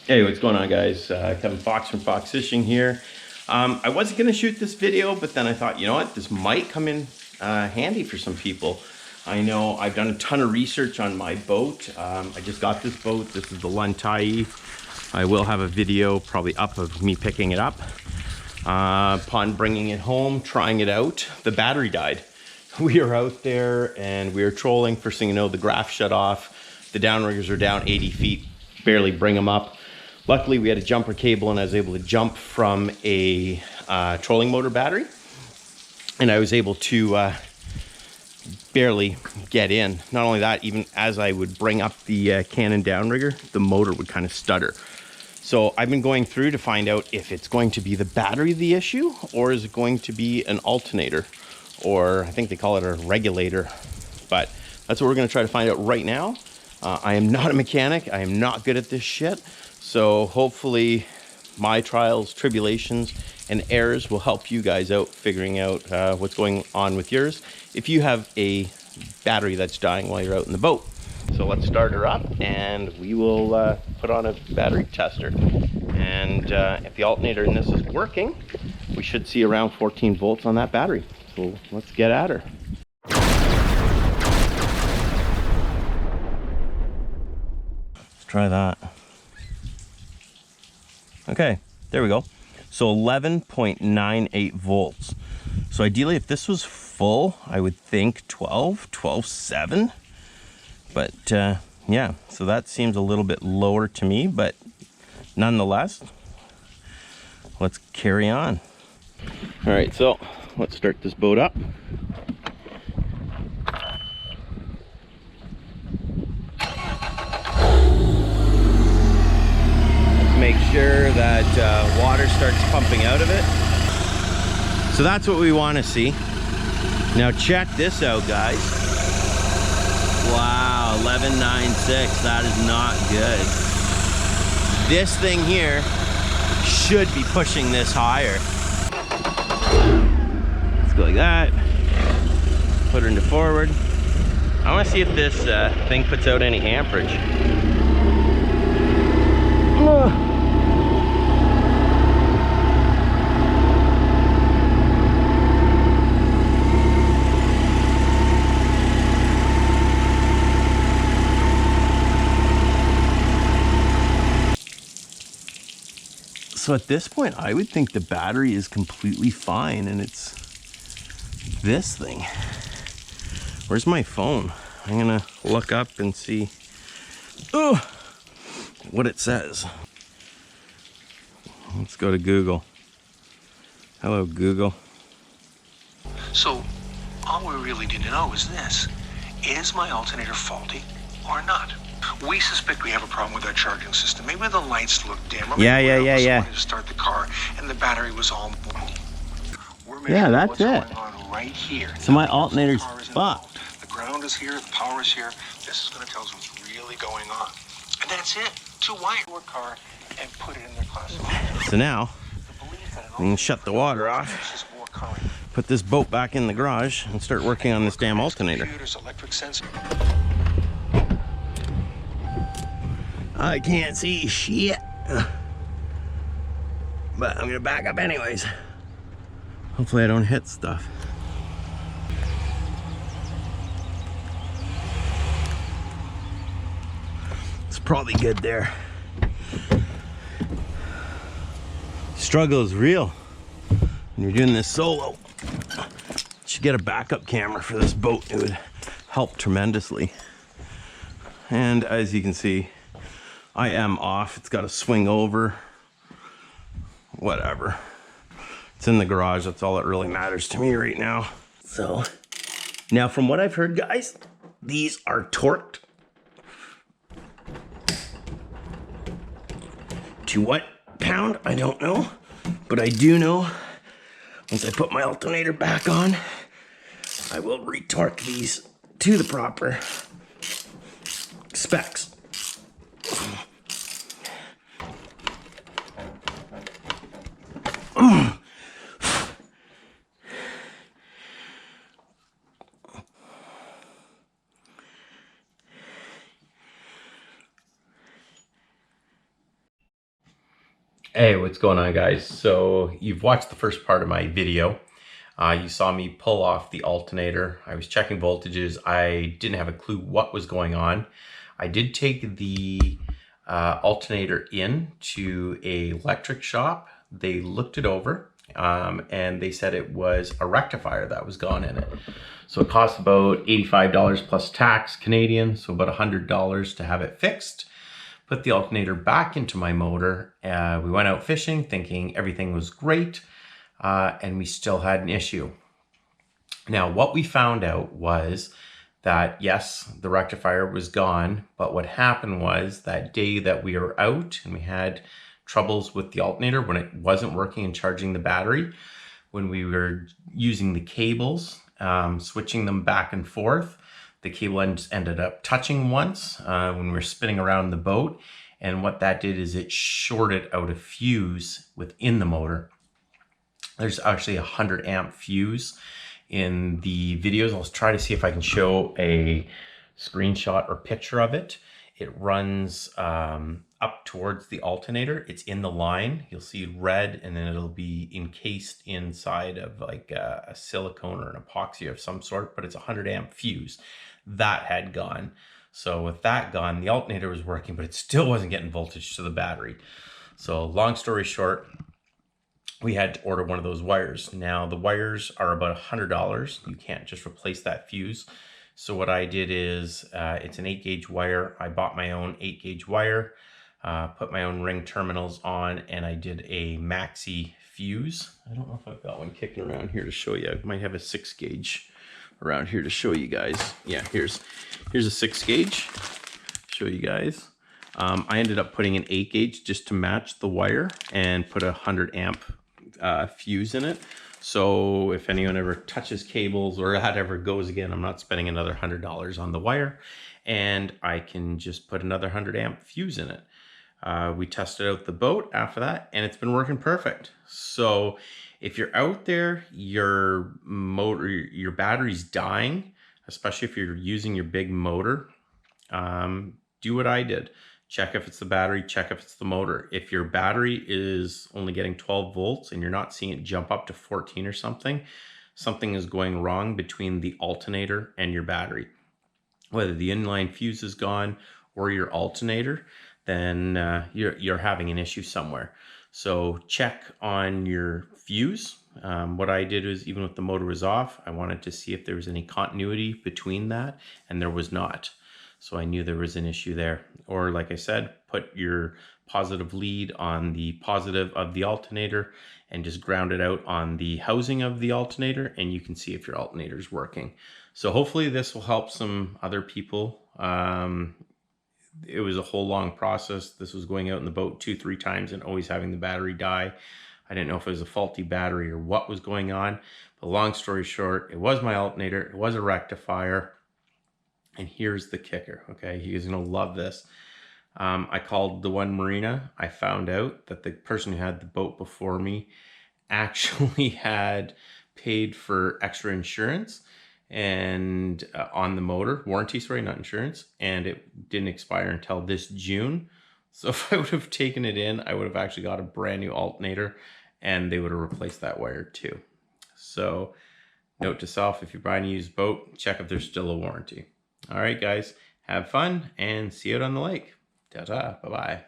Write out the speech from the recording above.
Hey, what's going on, guys? Kevin Fox from Fox Fishing here. I wasn't going to shoot this video, but then I thought, you know what, this might come in handy for some people. I know I've done a ton of research on my boat. I just got this boat. This is the Lantai. I will have a video probably up of me picking it up. Upon bringing it home, trying it out, the battery died. We are out there and we are trolling. First thing you know, the graph shut off. The downriggers are down 80 feet, barely bring them up. Luckily, we had a jumper cable and I was able to jump from a trolling motor battery. And I was able to barely get in. Not only that, even as I would bring up the Canon downrigger, the motor would kind of stutter. So I've been going through to find out if it's going to be the battery the issue, or is it going to be an alternator, or I think they call it a regulator. But that's what we're gonna try to find out right now. I am not a mechanic. I am not good at this shit. So hopefully my trials, tribulations, and errors will help you guys out figuring out what's going on with yours if you have a battery that's dying while you're out in the boat. So let's start her up and we will put on a battery tester. And if the alternator in this is working, we should see around 14 volts on that battery. So let's get at her. Let's try that. Okay, there we go. So 11.98 volts. So ideally, if this was full, I would think 12.7. But yeah, so that seems a little bit lower to me, but nonetheless, let's carry on. All right, so let's start this boat up. Make sure that water starts pumping out of it. So that's what we want to see. Now check this out, guys. Wow, 11.96, that is not good. This thing here should be pushing this higher. Let's go like that. Put her into forward. I want to see if this thing puts out any amperage. So at this point, I would think the battery is completely fine and it's this thing. Where's my phone? I'm gonna look up and see what it says. Let's go to Google. Hello, Google. So all we really need to know is this. Is my alternator faulty or not? We suspect we have a problem with our charging system. Maybe the lights look dim. Or Yeah. To start the car and the battery was all. Yeah, that's it. Going on right here. So my alternator's fucked. The ground is here. The power is here. This is going to tell us what's really going on. And that's it. To wire your car and put it in their class. So now we can shut the water off, put this boat back in the garage, and start working on this damn alternator. Electric sensor. I can't see shit, but I'm gonna back up anyways. Hopefully I don't hit stuff. It's probably good there. Struggle is real when you're doing this solo. You should get a backup camera for this boat. It would help tremendously. And as you can see, I am off. It's got to swing over. Whatever. It's in the garage. That's all that really matters to me right now. So, now from what I've heard, guys, these are torqued. To what pound? I don't know. But I do know once I put my alternator back on, I will retorque these to the proper specs. Hey, what's going on, guys? So you've watched the first part of my video. You saw me pull off the alternator. I was checking voltages. I didn't have a clue what was going on. I did take the alternator in to a electric shop. They looked it over and they said it was a rectifier that was gone in it. So it cost about $85 plus tax Canadian, so about $100 to have it fixed. Put the alternator back into my motor. We went out fishing thinking everything was great, and we still had an issue. Now, what we found out was that, yes, the rectifier was gone, but what happened was that day that we were out and we had troubles with the alternator when it wasn't working and charging the battery, when we were using the cables, switching them back and forth, the cable ends ended up touching once when we were spinning around the boat. And what that did is it shorted out a fuse within the motor. There's actually a 100 amp fuse in the videos. I'll try to see if I can show a screenshot or picture of it. It runs up towards the alternator. It's in the line. You'll see red, and then it'll be encased inside of like a silicone or an epoxy of some sort, but it's a 100 amp fuse. That had gone. So with that gone, the alternator was working, but it still wasn't getting voltage to the battery. So long story short, we had to order one of those wires. Now the wires are about $100. You can't just replace that fuse. So what I did is, it's an 8-gauge wire. I bought my own 8-gauge wire, put my own ring terminals on, and I did a maxi fuse. I don't know if I've got one kicking around here to show you. I might have a 6-gauge around here to show you guys. Yeah, here's a 6-gauge. Show you guys. I ended up putting an 8-gauge just to match the wire and put a 100 amp fuse in it. So if anyone ever touches cables or that ever goes again, I'm not spending another $100 on the wire, and I can just put another 100 amp fuse in it. We tested out the boat after that, and it's been working perfect. So if you're out there, your motor, your battery's dying, especially if you're using your big motor, do what I did. Check if it's the battery, check if it's the motor. If your battery is only getting 12 volts and you're not seeing it jump up to 14 or something, something is going wrong between the alternator and your battery. Whether the inline fuse is gone or your alternator, then you're having an issue somewhere. So check on your fuse. What I did was, even with the motor was off, I wanted to see if there was any continuity between that, and there was not. So I knew there was an issue there. Or like I said, put your positive lead on the positive of the alternator and just ground it out on the housing of the alternator, and you can see if your alternator is working. So hopefully this will help some other people. It was a whole long process. This was going out in the boat 2-3 times and always having the battery die. I didn't know if it was a faulty battery or what was going on. But long story short, it was my alternator. It was a rectifier. And here's the kicker, okay? You guys are gonna love this. I called the one marina. I found out that the person who had the boat before me actually had paid for extra insurance and on the motor, warranty, sorry, not insurance, and it didn't expire until this June. So if I would have taken it in, I would have actually got a brand new alternator, and they would have replaced that wire too. So note to self, if you're buying a used boat, check if there's still a warranty. All right, guys, have fun and see you out on the lake. Ta-ta, bye-bye.